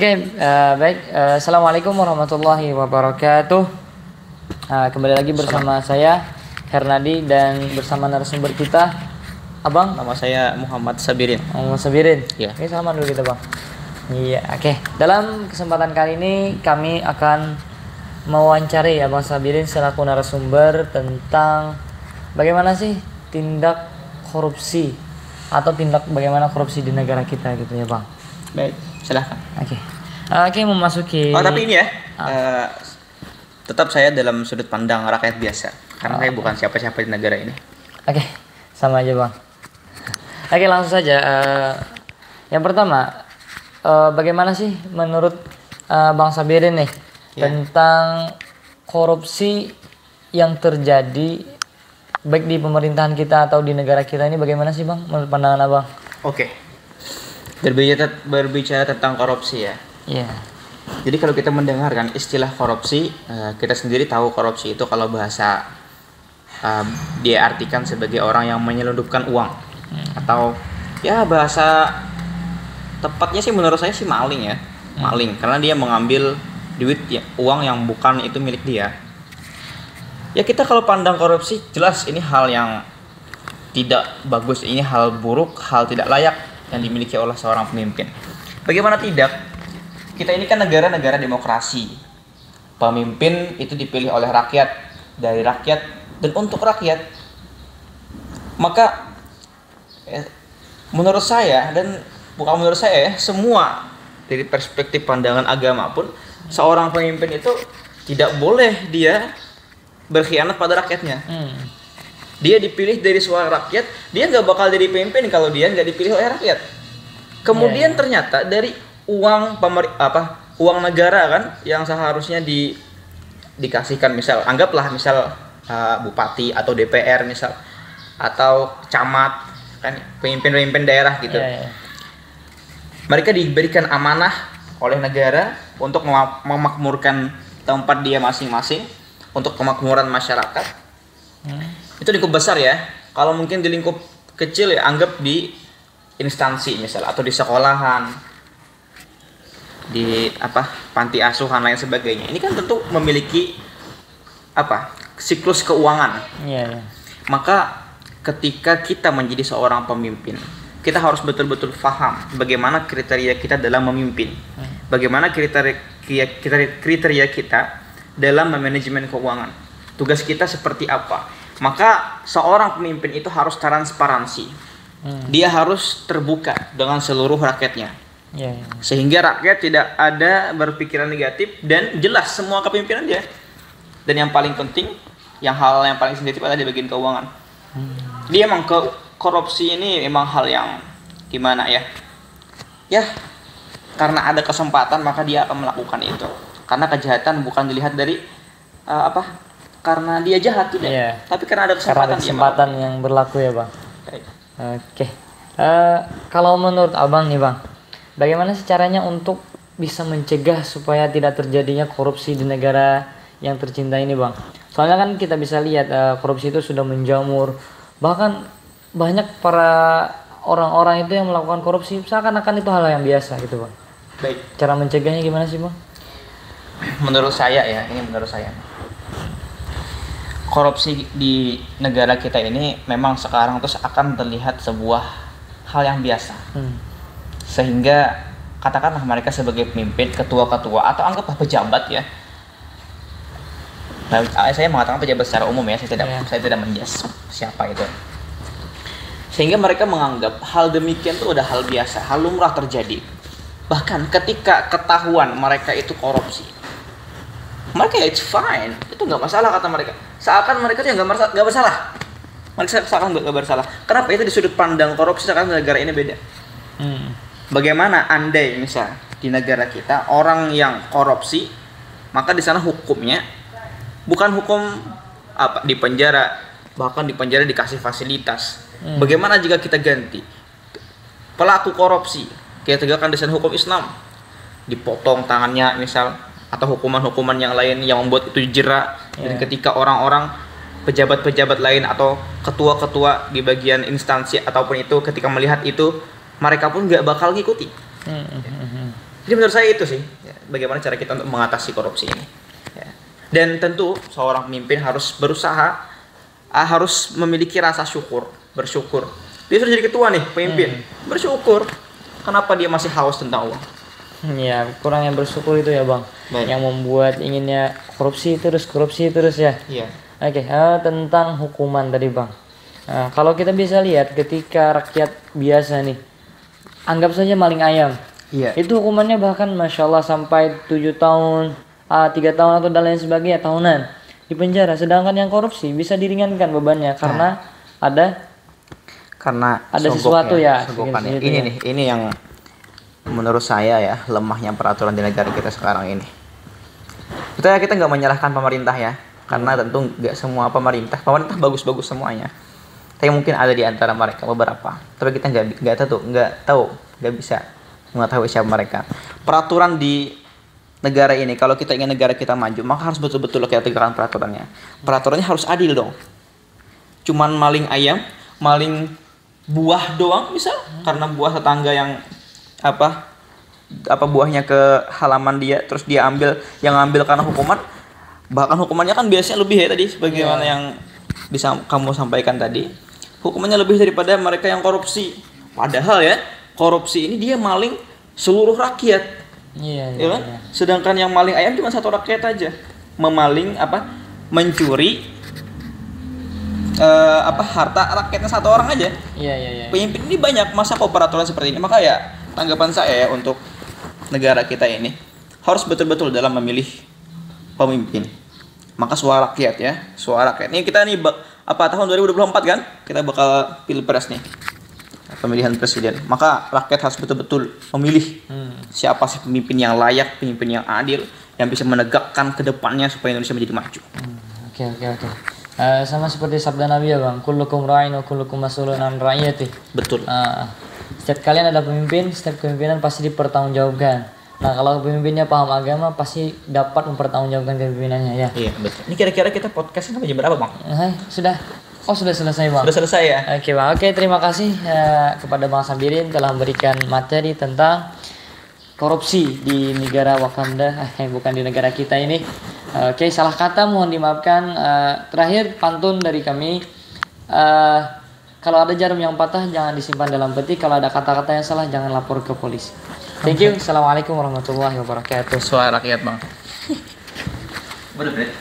Oke, baik. Assalamualaikum warahmatullahi wabarakatuh. Kembali lagi bersama saya Hernadi dan bersama narasumber kita, Abang. Nama saya Muhammad Sabirin. Muhammad Sabirin. Ya. Oke, salaman dulu kita, Bang. Iya, oke. Dalam kesempatan kali ini kami akan mewawancari Abang Sabirin selaku narasumber tentang bagaimana sih tindak korupsi atau tindak bagaimana korupsi di negara kita gitu ya, Bang. Baik, silahkan. Oke, memasuki. Oh, tapi ini ya, tetap saya dalam sudut pandang rakyat biasa, karena saya bukan siapa-siapa di negara ini. Oke, sama aja, Bang. Oke, langsung saja. Yang pertama, bagaimana sih menurut Bang Sabirin nih tentang korupsi yang terjadi baik di pemerintahan kita atau di negara kita ini, bagaimana sih, Bang, menurut pandangan Abang? Oke. Berbicara tentang korupsi ya. Iya. Jadi kalau kita mendengarkan istilah korupsi, kita sendiri tahu korupsi itu kalau bahasa dia artikan sebagai orang yang menyelundupkan uang, atau ya bahasa tepatnya sih menurut saya sih maling ya. Maling karena dia mengambil duit ya, uang yang bukan itu milik dia. Ya, kita kalau pandang korupsi jelas ini hal yang tidak bagus, ini hal buruk, hal tidak layak yang dimiliki oleh seorang pemimpin. Bagaimana tidak? Kita ini kan negara demokrasi. Pemimpin itu dipilih oleh rakyat, dari rakyat dan untuk rakyat. Maka menurut saya, dan bukan menurut saya ya, semua dari perspektif pandangan agama pun, seorang pemimpin itu tidak boleh dia berkhianat pada rakyatnya. Dia dipilih dari suara rakyat, dia nggak bakal jadi pemimpin kalau dia nggak dipilih oleh rakyat. Kemudian ternyata dari uang uang negara kan yang seharusnya dikasihkan, misal anggaplah bupati atau DPR misal, atau camat kan, pemimpin daerah gitu. Mereka diberikan amanah oleh negara untuk memakmurkan tempat dia masing-masing, untuk kemakmuran masyarakat. Itu lingkup besar ya. Kalau mungkin di lingkup kecil ya, anggap di instansi misal, atau di sekolahan, di panti asuhan lain sebagainya. Ini kan tentu memiliki siklus keuangan. Maka ketika kita menjadi seorang pemimpin, kita harus betul-betul paham bagaimana kriteria kita dalam memimpin. Bagaimana kriteria kita dalam manajemen keuangan. Tugas kita seperti apa? Maka seorang pemimpin itu harus transparansi. Dia harus terbuka dengan seluruh rakyatnya. Sehingga rakyat tidak ada berpikiran negatif dan jelas semua kepemimpinan dia. Dan yang paling penting, hal yang paling sensitif adalah di bagian keuangan. Dia emang korupsi ini memang hal yang gimana ya? Ya, karena ada kesempatan maka dia akan melakukan itu. Karena kejahatan bukan dilihat dari karena dia jahat tidak, tapi karena ada kesempatan yang berlaku ya, Bang. Baik. Oke. Kalau menurut Abang nih, Bang, bagaimana sih caranya untuk bisa mencegah supaya tidak terjadinya korupsi di negara yang tercinta ini, Bang? Soalnya kan kita bisa lihat korupsi itu sudah menjamur, bahkan banyak para orang-orang itu yang melakukan korupsi seakan-akan itu hal yang biasa gitu, Bang. Baik. Cara mencegahnya gimana sih, Bang? Menurut saya ya, korupsi di negara kita ini memang sekarang terus akan terlihat sebuah hal yang biasa. Sehingga katakanlah mereka sebagai pemimpin, ketua-ketua, atau anggaplah pejabat ya. Nah, saya mengatakan pejabat secara umum ya, saya tidak menjas siapa itu. Sehingga mereka menganggap hal demikian itu udah hal biasa, hal lumrah terjadi. Bahkan ketika ketahuan mereka itu korupsi, mereka it's fine, itu nggak masalah kata mereka. Seakan mereka itu nggak bersalah. Mereka seakan nggak bersalah. Kenapa? Itu di sudut pandang korupsi seakan negara ini beda. Bagaimana andai misal di negara kita orang yang korupsi, maka di sana hukumnya bukan hukum di penjara, bahkan di penjara dikasih fasilitas. Bagaimana jika kita ganti pelaku korupsi, kita tegakkan di sana hukum Islam, dipotong tangannya misal, atau hukuman-hukuman yang lain yang membuat itu jera. Dan ketika orang-orang pejabat-pejabat lain atau ketua-ketua di bagian instansi ataupun itu ketika melihat itu, mereka pun nggak bakal ngikuti. Jadi menurut saya itu sih, ya, bagaimana cara kita untuk mengatasi korupsi ini. Ya. Dan tentu seorang pemimpin harus berusaha, harus memiliki rasa syukur, bersyukur. Dia sudah jadi ketua nih, pemimpin, bersyukur. Kenapa dia masih haus tentang uang? Ya, kurang yang bersyukur itu ya bang. Baik. Yang membuat inginnya korupsi terus ya. Iya. Oke, tentang hukuman tadi bang. Kalau kita bisa lihat ketika rakyat biasa nih, anggap saja maling ayam. Iya. Itu hukumannya bahkan masya Allah sampai 7 tahun, 3 tahun atau dan lain sebagainya, tahunan di penjara. Sedangkan yang korupsi bisa diringankan bebannya karena ada sesuatu ya. Sogokannya. Ini nih, ini yang menurut saya ya lemahnya peraturan di negara kita sekarang ini. Kita nggak menyalahkan pemerintah ya, karena tentu nggak semua pemerintah bagus-bagus semuanya. Tapi mungkin ada di antara mereka beberapa. Tapi kita nggak bisa mengetahui siapa mereka. Peraturan di negara ini, kalau kita ingin negara kita maju, maka harus betul-betul kita tegakkan peraturannya. Peraturannya harus adil dong. Cuman maling ayam, maling buah doang misal, karena buah tetangga yang buahnya ke halaman dia, terus dia ambil karena hukuman. Bahkan hukumannya kan biasanya lebih ya tadi, sebagaimana yang bisa kamu sampaikan tadi. Hukumannya lebih daripada mereka yang korupsi. Padahal ya, korupsi ini dia maling seluruh rakyat. Iya. Sedangkan yang maling ayam cuma satu rakyat aja. Mencuri harta rakyatnya satu orang aja. Iya. Pemimpin ini banyak, masa kok peraturan seperti ini? Maka ya tanggapan saya ya untuk negara kita ini harus betul-betul dalam memilih pemimpin. Maka suara rakyat. Ini kita nih tahun 2024 kan? Kita bakal pilpres nih. Pemilihan presiden. Maka rakyat harus betul-betul memilih siapa sih pemimpin yang layak, pemimpin yang adil, yang bisa menegakkan ke depannya supaya Indonesia menjadi maju. Oke. Sama seperti sabda Nabi ya bang, kullukum ra'in wa kullukum mas'ulun an ra'iyati. Betul. Setiap kalian ada pemimpin, setiap kepemimpinan pasti dipertanggungjawabkan. Nah kalau pemimpinnya paham agama pasti dapat mempertanggungjawabkan kepemimpinannya ya. Iya betul. Ini kira-kira kita podcast sampai jam berapa bang? Sudah selesai bang. Sudah selesai ya. Oke bang. Oke, terima kasih kepada Bang Sabirin telah memberikan materi tentang korupsi di negara Wakanda, bukan di negara kita ini. Oke, salah kata mohon dimaafkan. Terakhir pantun dari kami. Kalau ada jarum yang patah jangan disimpan dalam peti. Kalau ada kata-kata yang salah jangan lapor ke polisi. Thank you. Assalamualaikum warahmatullahi wabarakatuh. Suara rakyat bang. Bener.